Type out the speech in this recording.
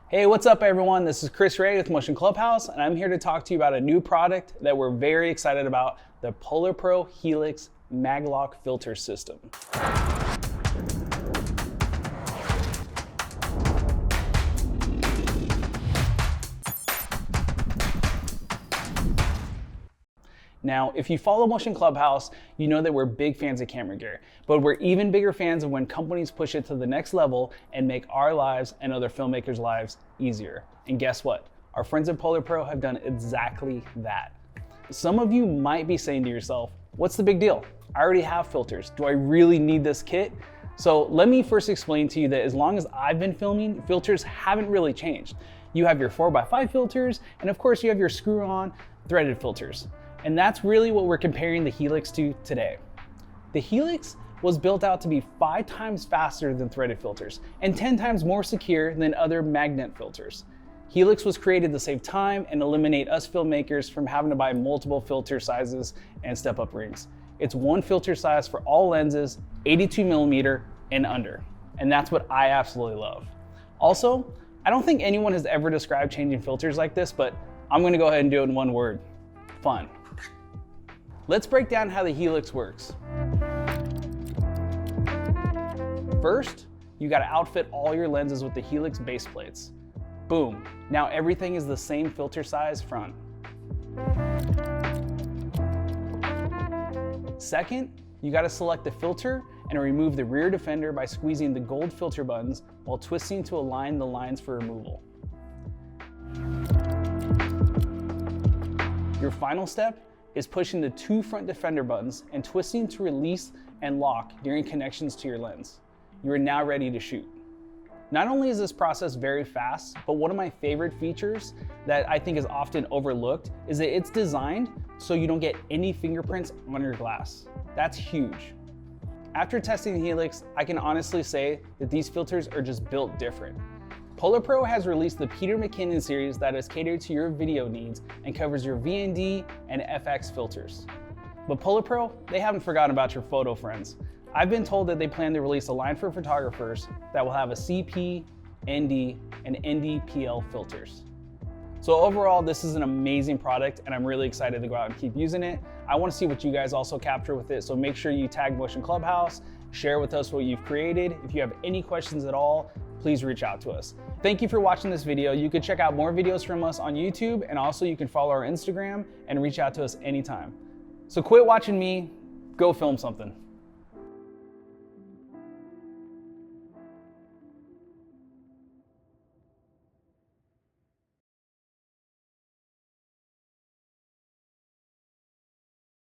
Hey, what's up everyone? This is Chris Ray with Motion Clubhouse, and I'm here to talk to you about a new product that we're very excited about, the PolarPro Helix MagLock filter system. Now, if you follow Motion Clubhouse, you know that we're big fans of camera gear, but we're even bigger fans of when companies push it to the next level and make our lives and other filmmakers' lives easier. And guess what? Our friends at PolarPro have done exactly that. Some of you might be saying to yourself, what's the big deal? I already have filters. Do I really need this kit? So let me first explain to you that as long as I've been filming, filters haven't really changed. You have your 4x5 filters, and of course you have your screw-on threaded filters. And that's really what we're comparing the Helix to today. The Helix was built out to be 5 times faster than threaded filters and 10 times more secure than other magnet filters. Helix was created to save time and eliminate us filmmakers from having to buy multiple filter sizes and step-up rings. It's one filter size for all lenses, 82mm and under. And that's what I absolutely love. Also, I don't think anyone has ever described changing filters like this, but I'm gonna go ahead and do it in one word: fun. Let's break down how the Helix works. First, you gotta outfit all your lenses with the Helix base plates. Boom, now everything is the same filter size front. Second, you gotta select the filter and remove the rear defender by squeezing the gold filter buttons while twisting to align the lines for removal. Your final step is pushing the 2 front defender buttons and twisting to release and lock during connections to your lens. You are now ready to shoot. Not only is this process very fast, but one of my favorite features that I think is often overlooked is that it's designed so you don't get any fingerprints on your glass. That's huge. After testing the Helix, I can honestly say that these filters are just built different. PolarPro has released the Peter McKinnon series that is catered to your video needs and covers your VND and FX filters. But PolarPro, they haven't forgotten about your photo friends. I've been told that they plan to release a line for photographers that will have a CP, ND, and ND-PL filters. So overall, this is an amazing product and I'm really excited to go out and keep using it. I want to see what you guys also capture with it, so make sure you tag Motion Clubhouse, share with us what you've created. If you have any questions at all, please reach out to us. Thank you for watching this video. You can check out more videos from us on YouTube, and also you can follow our Instagram and reach out to us anytime. So quit watching me, go film something.